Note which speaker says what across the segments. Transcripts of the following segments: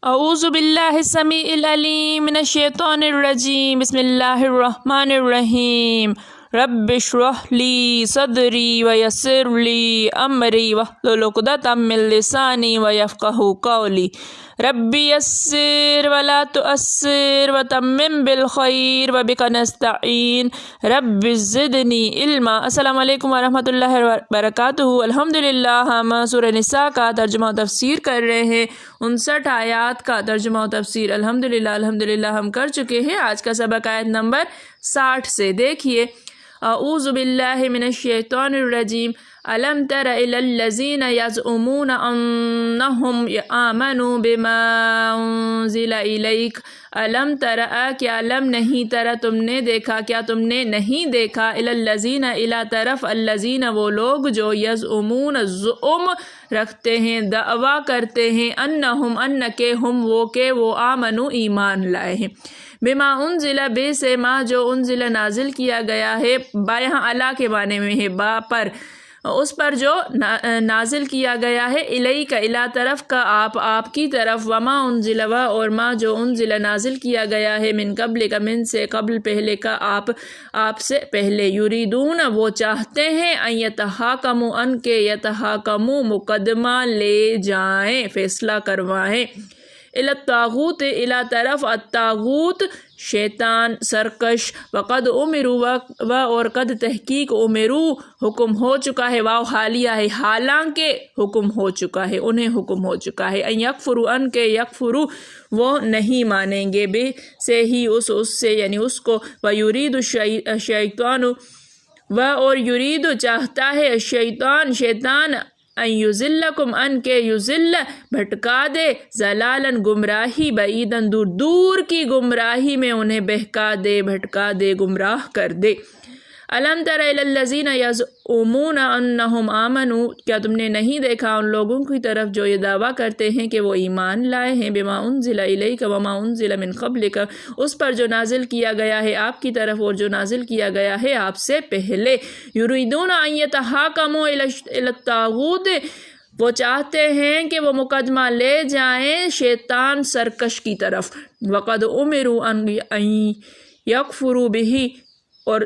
Speaker 1: اعوذ باللہ السمیع العلیم من الشیطان الرجیم بسم اللہ الرحمن الرحیم رب اشرح لی صدری ویسر لی امری واحلل عقدۃ من لسانی ویفقہوا قولی رب یسر ولا تعسر وتمم بالخیر وبک نستعین رب زدنی علما۔ السلام علیکم ورحمۃ اللہ وبرکاتہ۔ الحمدللہ ہم سورہ نساء کا ترجمہ و تفسیر کر رہے ہیں۔ 59 آیات کا ترجمہ و تفسیر الحمدللہ ہم کر چکے ہیں۔ آج کا سبق آیت نمبر 60 سے دیکھیے۔ اعوذ باللہ من الشیطان الرجیم الم تر الی الذین یزعمون انہم آمنوا بما انزل الیک الم تر کیا لم نہیں تر تم نے دیکھا، کیا تم نے نہیں دیکھا، الی الذین الی طرف الذین وہ لوگ جو یزعمون زعم رکھتے ہیں، دعویٰ کرتے ہیں، انہم ان کے ہم وہ کہ وہ آمنوا ایمان لائے ہیں، بما انزل بے سے ما جو انزل نازل کیا گیا ہے، با یہاں علا کے معنی میں ہے، با پر اس پر جو نازل کیا گیا ہے، الیک الا طرف کا آپ کی طرف، وما انزل و اور ما جو انزل نازل کیا گیا ہے، من قبل کا من سے قبل پہلے کا آپ سے پہلے، یریدون وہ چاہتے ہیں، ان یتحاکموا ان کے یتحاکموا مقدمہ لے جائیں، فیصلہ کروائیں، الی الطاغوت الی طرف الطاغوت شیطان سرکش، وقد امروا و اور قد تحقیق امروا حکم ہو چکا ہے، واو حالیہ ہے، حالانکہ حکم ہو چکا ہے، انہیں حکم ہو چکا ہے، ان یکفروا ان کے یکفروا وہ نہیں مانیں گے، بے سے ہی اس سے یعنی اس کو، و یرید الشیطان و اور یرید چاہتا ہے شیطان ان یضلکم ان کے یضل بھٹکا دے، ضلالا گمراہی، بعیداً دور کی گمراہی میں انہیں بہکا دے، بھٹکا دے، گمراہ کر دے۔ الم تر الی الذین یزعمون انہم آمنوا کیا تم نے نہیں دیکھا ان لوگوں کی طرف جو یہ دعویٰ کرتے ہیں کہ وہ ایمان لائے ہیں، بما انزل الیک وما انزل من قبلک اس پر جو نازل کیا گیا ہے آپ کی طرف اور جو نازل کیا گیا ہے آپ سے پہلے، یریدون ان یتحاکموا الی الطاغوت وہ چاہتے ہیں کہ وہ مقدمہ لے جائیں شیطان سرکش کی طرف، وقد امروا ان یکفروا بہ اور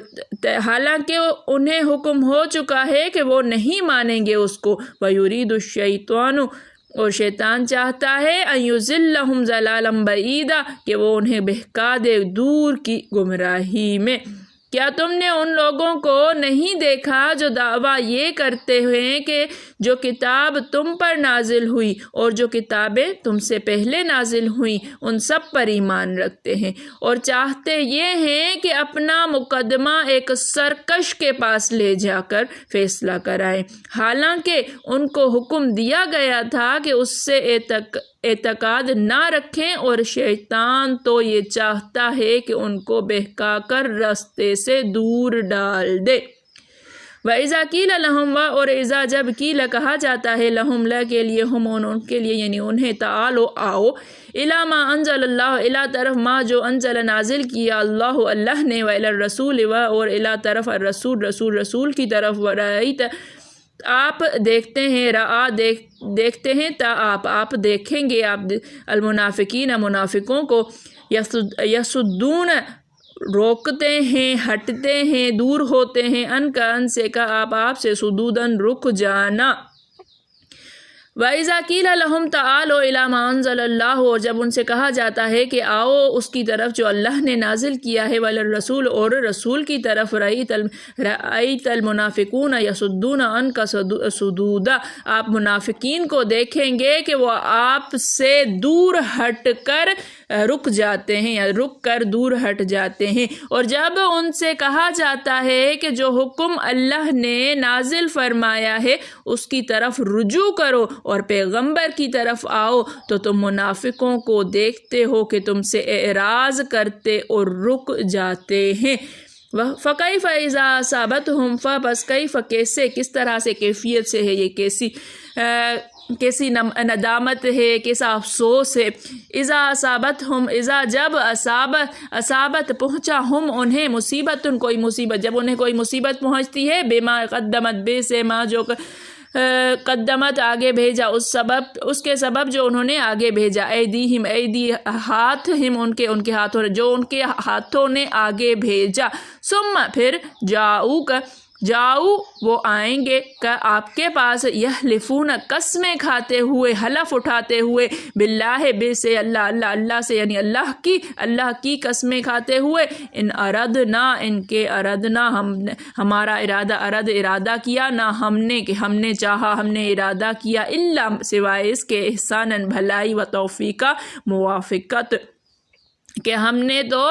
Speaker 1: حالانکہ انہیں حکم ہو چکا ہے کہ وہ نہیں مانیں گے اس کو، وَيُرِيدُ الشَّيْطَانُ اور شیطان چاہتا ہے أَن يُضِلَّهُمْ ضَلَالًا بَعِيدًا کہ وہ انہیں بہکا دے دور کی گمراہی میں۔ کیا تم نے ان لوگوں کو نہیں دیکھا جو دعویٰ یہ کرتے ہیں کہ جو کتاب تم پر نازل ہوئی اور جو کتابیں تم سے پہلے نازل ہوئیں ان سب پر ایمان رکھتے ہیں، اور چاہتے یہ ہیں کہ اپنا مقدمہ ایک سرکش کے پاس لے جا کر فیصلہ کرائیں، حالانکہ ان کو حکم دیا گیا تھا کہ اس سے اعتقاد نہ رکھیں، اور شیطان تو یہ چاہتا ہے کہ ان کو بہکا کر راستے سے دور ڈال دے۔ وَإِذَا قِيلَ لَهُمْ اور اذا جب قیل کہا جاتا ہے لہم کے لیے، ہم ان کے لیے یعنی انہیں، تعالو آؤ، الی ما انزل اللہ الی طرف ما جو انزل نازل کیا اللہ نے، وَإِلَى الرَّسُولِ اور الی طرف الرسول رسول کی طرف، وَرَأَيْتَ آپ دیکھتے ہیں، رآ دیکھتے ہیں، تا آپ دیکھیں گے آپ المنافقین منافقوں کو، یسدون روکتے ہیں، ہٹتے ہیں، دور ہوتے ہیں، ان سے کا آپ سے، صدوداً رک جانا۔ وَإِذَا قِيلَ لَهُمْ تَعَالَوْا إِلَى مَا أَنزَلَ اللَّهُ اور جب ان سے کہا جاتا ہے کہ آؤ اس کی طرف جو اللہ نے نازل کیا ہے، وَإِلَى الرَّسُولِ اور رسول کی طرف، رَأَيْتَ الْمُنَافِقُونَ يَصُدُّونَ عَنْكَ صُدُودًا آپ منافقین کو دیکھیں گے کہ وہ آپ سے دور ہٹ کر رک جاتے ہیں یا رک کر دور ہٹ جاتے ہیں۔ اور جب ان سے کہا جاتا ہے کہ جو حکم اللہ نے نازل فرمایا ہے اس کی طرف رجوع کرو اور پیغمبر کی طرف آؤ، تو تم منافقوں کو دیکھتے ہو کہ تم سے اعراض کرتے اور رک جاتے ہیں۔ فَكَيْفَ إِذَا أَصَابَتْهُمْ بس کیف کیسے، کس طرح سے، کیفیت سے ہے یہ، کیسی ندامت ہے، کیسا افسوس ہے۔ اذا اصابتہم اذا جب اصابت پہنچا ہم انہیں مصیبت کوئی مصیبت، جب انہیں کوئی مصیبت پہنچتی ہے، بما قدمت بے سے ما جو قدمت آگے بھیجا، اس کے سبب جو انہوں نے آگے بھیجا، ایدیہم ایدی ہاتھ، ہم ان کے ہاتھوں نے، جو ان کے ہاتھوں نے آگے بھیجا، ثم پھر جاؤ وہ آئیں گے کا آپ کے پاس، یحلفون قسمیں کھاتے ہوئے، حلف اٹھاتے ہوئے، باللہ بے سے اللہ سے، یعنی اللہ کی قسمیں کھاتے ہوئے، ان اردنا ہمارا ارادہ کیا، نہ ہم نے چاہا، ہم نے ارادہ کیا، الا سوائے اس کے، احساناً بھلائی، و توفیقہ موافقت، کہ ہم نے تو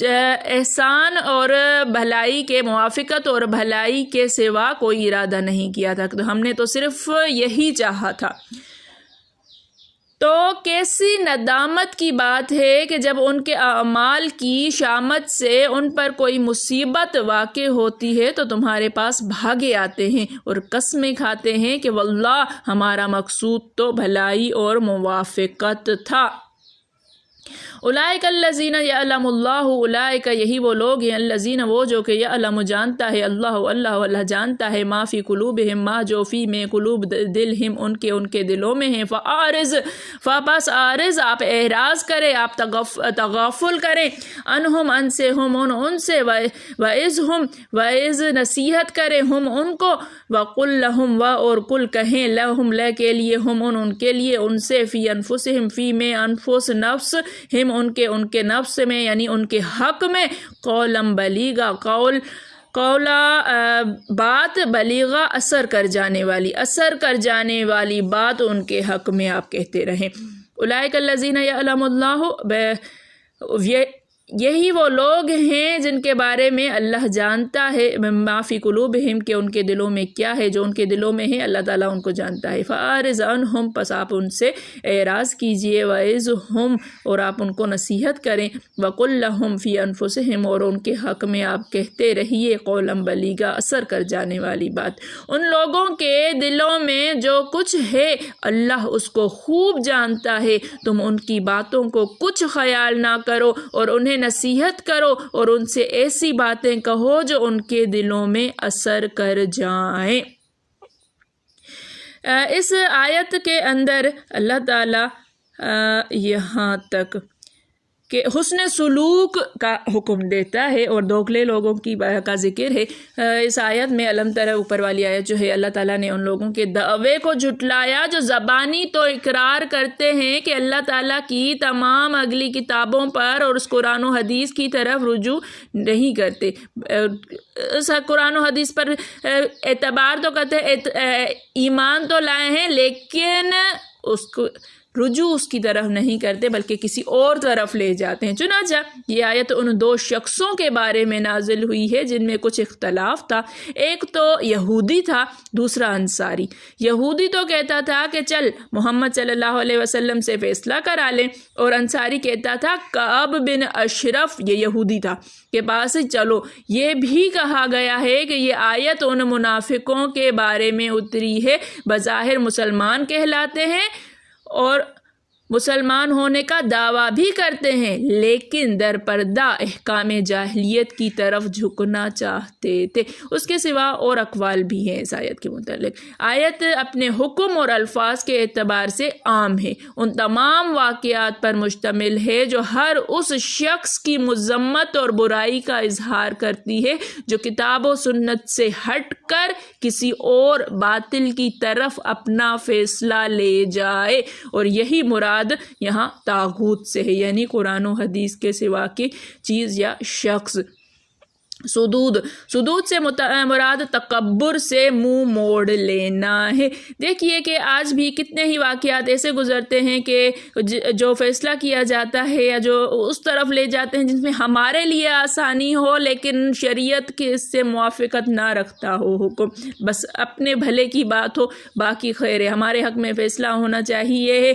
Speaker 1: احسان اور بھلائی کے، موافقت اور بھلائی کے سوا کوئی ارادہ نہیں کیا تھا، تو ہم نے تو صرف یہی چاہا تھا۔ تو کیسی ندامت کی بات ہے کہ جب ان کے اعمال کی شامت سے ان پر کوئی مصیبت واقع ہوتی ہے تو تمہارے پاس بھاگے آتے ہیں اور قسمیں کھاتے ہیں کہ واللہ ہمارا مقصود تو بھلائی اور موافقت تھا۔ اولئک الذین یعلم اللہ، اولئک یہی وہ لوگ ہیں، الذین وہ جو کہ یعلم جانتا ہے، اللہ جانتا ہے، ما فی قلوبہم ما جو فی میں قلوب دلہم ان کے دلوں میں ہیں، فبس عارض آپ اعراض کریں، آپ تغافل کریں، انہم ان سے، ہم ان سے، وعظ نصیحت کریں ہم ان کو، وقل لہم اور قل کہیں لہم کے لیے، ہم ان کے لیے، ان سے، فی انفسہم فی میں، انفس نفس، ہم ان کے نفس میں، یعنی ان کے حق میں، قولم بلیغا بات، بلیغا اثر کر جانے والی بات ان کے حق میں آپ کہتے رہیں۔ اولئک الذین یعلم اللہ، یہی وہ لوگ ہیں جن کے بارے میں اللہ جانتا ہے، ما فی قلوبہم کہ ان کے دلوں میں کیا ہے، جو ان کے دلوں میں ہے اللہ تعالیٰ ان کو جانتا ہے۔ فاعرض عنہم، پس آپ ان سے اعراض کیجئے، وعظہم اور آپ ان کو نصیحت کریں، وقل لہم فی انفسہم اور ان کے حق میں آپ کہتے رہیے، قولا بلیغا اثر کر جانے والی بات۔ ان لوگوں کے دلوں میں جو کچھ ہے اللہ اس کو خوب جانتا ہے، تم ان کی باتوں کو کچھ خیال نہ کرو اور انہیں نصیحت کرو اور ان سے ایسی باتیں کہو جو ان کے دلوں میں اثر کر جائیں۔ اس آیت کے اندر اللہ تعالی یہاں تک کہ حسن سلوک کا حکم دیتا ہے اور دوگلے لوگوں کا ذکر ہے۔ اس آیت میں علم تر، اوپر والی آیت جو ہے، اللہ تعالیٰ نے ان لوگوں کے دعوے کو جھٹلایا جو زبانی تو اقرار کرتے ہیں کہ اللہ تعالیٰ کی تمام اگلی کتابوں پر اور اس قرآن و حدیث کی طرف رجوع نہیں کرتے، اس قرآن و حدیث پر اعتبار تو کرتے، ایمان تو لائے ہیں، لیکن اس کو رجوع اس کی طرف نہیں کرتے بلکہ کسی اور طرف لے جاتے ہیں۔ چنانچہ یہ آیت ان دو شخصوں کے بارے میں نازل ہوئی ہے جن میں کچھ اختلاف تھا، ایک تو یہودی تھا، دوسرا انصاری۔ یہودی تو کہتا تھا کہ چل محمد صلی اللہ علیہ وسلم سے فیصلہ کرا لیں، اور انصاری کہتا تھا کعب بن اشرف، یہ یہودی تھا، کے پاس چلو۔ یہ بھی کہا گیا ہے کہ یہ آیت ان منافقوں کے بارے میں اتری ہے، بظاہر مسلمان کہلاتے ہیں اور مسلمان ہونے کا دعویٰ بھی کرتے ہیں، لیکن در پردہ احکام جاہلیت کی طرف جھکنا چاہتے تھے۔ اس کے سوا اور اقوال بھی ہیں اس آیت کے متعلق۔ آیت اپنے حکم اور الفاظ کے اعتبار سے عام ہے، ان تمام واقعات پر مشتمل ہے جو ہر اس شخص کی مذمت اور برائی کا اظہار کرتی ہے جو کتاب و سنت سے ہٹ کر کسی اور باطل کی طرف اپنا فیصلہ لے جائے، اور یہی مراد یہاں طاغوت سے ہے، یعنی قرآن و حدیث کے سوا کی چیز یا شخص۔ سدود سے مراد تکبر سے منہ موڑ لینا ہے۔ دیکھیے کہ آج بھی کتنے ہی واقعات ایسے گزرتے ہیں کہ جو فیصلہ کیا جاتا ہے یا جو اس طرف لے جاتے ہیں جس میں ہمارے لیے آسانی ہو لیکن شریعت کے اس سے موافقت نہ رکھتا ہو حکم، بس اپنے بھلے کی بات ہو، باقی خیر ہے، ہمارے حق میں فیصلہ ہونا چاہیے،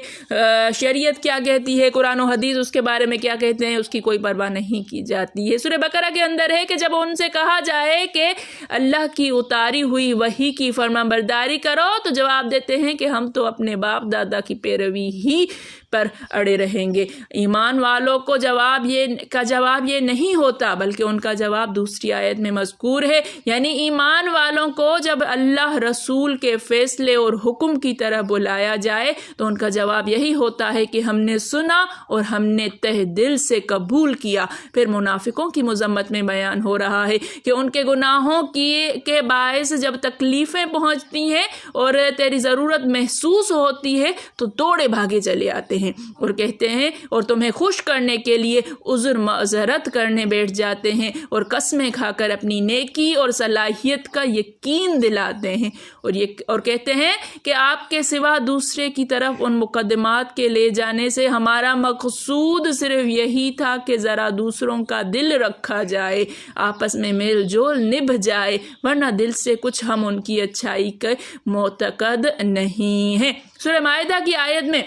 Speaker 1: شریعت کیا کہتی ہے، قرآن و حدیث اس کے بارے میں کیا کہتے ہیں، اس کی کوئی پرواہ نہیں کی جاتی ہے۔ سورہ بقرہ کے اندر ہے کہ جب ان سے کہا جائے کہ اللہ کی اتاری ہوئی وحی کی فرمانبرداری کرو تو جواب دیتے ہیں کہ ہم تو اپنے باپ دادا کی پیروی ہی پر اڑے رہیں گے۔ ایمان والوں کو جواب یہ نہیں ہوتا، بلکہ ان کا جواب دوسری آیت میں مذکور ہے، یعنی ایمان والوں کو جب اللہ رسول کے فیصلے اور حکم کی طرح بلایا جائے تو ان کا جواب یہی ہوتا ہے کہ ہم نے سنا اور ہم نے تہ دل سے قبول کیا۔ پھر منافقوں کی مذمت میں بیان ہو رہا ہے کہ ان کے گناہوں کے باعث جب تکلیفیں پہنچتی ہیں اور تیری ضرورت محسوس ہوتی ہے تو دوڑے بھاگے چلے آتے ہیں اور کہتے ہیں اور تمہیں خوش کرنے کے لیے عذر معذرت کرنے بیٹھ جاتے ہیں اور قسمیں کھا کر اپنی نیکی اور صلاحیت کا یقین دلاتے ہیں اور کہتے ہیں کہ آپ کے سوا دوسرے کی طرف ان مقدمات کے لے جانے سے ہمارا مقصود صرف یہی تھا کہ ذرا دوسروں کا دل رکھا جائے، آپس میں میل جول نبھ جائے، ورنہ دل سے کچھ ہم ان کی اچھائی کے معتقد نہیں ہیں۔ سورہ مائدہ کی آیت میں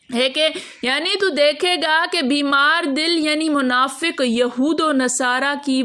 Speaker 1: ہے کہ یعنی تو دیکھے گا کہ بیمار دل یعنی منافق یہود و نصارہ کی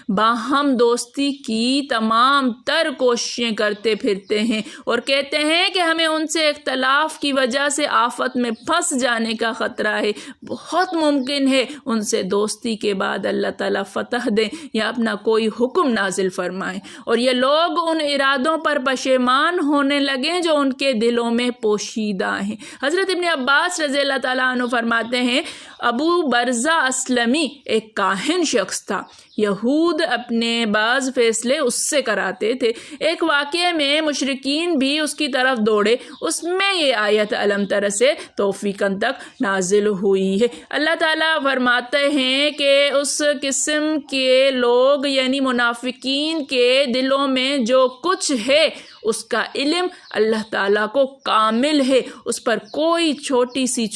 Speaker 1: باہم دوستی کی تمام تر کوششیں کرتے پھرتے ہیں اور کہتے ہیں کہ ہمیں ان سے اختلاف کی وجہ سے آفت میں پھنس جانے کا خطرہ ہے۔ بہت ممکن ہے ان سے دوستی کے بعد اللہ تعالیٰ فتح دیں یا اپنا کوئی حکم نازل فرمائیں اور یہ لوگ ان ارادوں پر پشیمان ہونے لگیں جو ان کے دلوں میں پوشیدہ ہیں۔ حضرت ابن عباس رضی اللہ تعالیٰ عنہ فرماتے ہیں ابو برزہ اسلمی ایک کاہن شخص تھا، یہود اپنے بعض فیصلے اس سے کراتے تھے۔ ایک واقعے میں مشرکین بھی اس کی طرف دوڑے، اس میں یہ آیت الم تر سے توفیقاً تک نازل ہوئی ہے۔ اللہ تعالیٰ فرماتے ہیں کہ اس قسم کے لوگ یعنی منافقین کے دلوں میں جو کچھ ہے اس کا علم اللہ تعالیٰ کو کامل ہے، اس پر کوئی چھوٹی سے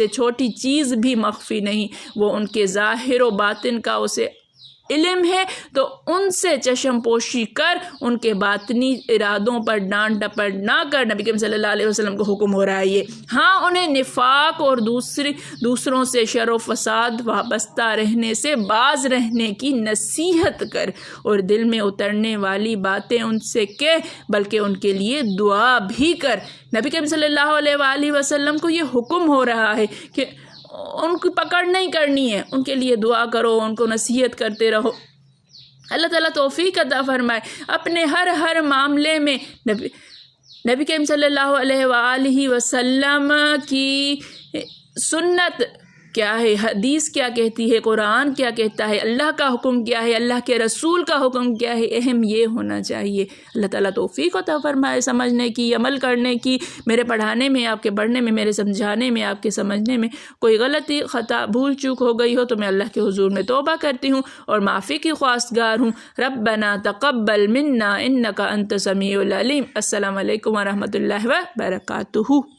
Speaker 1: چھوٹی چیز بھی مخفی نہیں، وہ ان کے ظاہر و باطن کا اسے علم ہے، تو ان سے چشم پوشی کر ان کے باطنی ارادوں پر ڈانٹ ڈپٹ نہ کر نبی کریم صلی اللہ علیہ وسلم کو حکم ہو رہا ہے یہ۔ ہاں انہیں نفاق اور دوسروں سے شر و فساد وابستہ رہنے سے باز رہنے کی نصیحت کر اور دل میں اترنے والی باتیں ان سے کہہ، بلکہ ان کے لیے دعا بھی کر۔ نبی کریم صلی اللہ علیہ وآلہ وسلم کو یہ حکم ہو رہا ہے کہ ان کی پکڑ نہیں کرنی ہے، ان کے لیے دعا کرو، ان کو نصیحت کرتے رہو۔ اللہ تعالیٰ توفیق عطا فرمائے۔ اپنے ہر معاملے میں نبی کریم صلی اللہ علیہ وآلہ وسلم کی سنت کیا ہے، حدیث کیا کہتی ہے، قرآن کیا کہتا ہے، اللہ کا حکم کیا ہے، اللہ کے رسول کا حکم کیا ہے، اہم یہ ہونا چاہیے۔ اللہ تعالیٰ توفیق عطا فرمائے سمجھنے کی، عمل کرنے کی۔ میرے پڑھانے میں، آپ کے پڑھنے میں، میرے سمجھانے میں، آپ کے سمجھنے میں کوئی غلطی، خطا، بھول چوک ہو گئی ہو تو میں اللہ کے حضور میں توبہ کرتی ہوں اور معافی کی خواستگار ہوں۔ ربنا تقبل منا انک انت السمیع العلیم۔ السلام علیکم ورحمۃ اللہ وبرکاتہ۔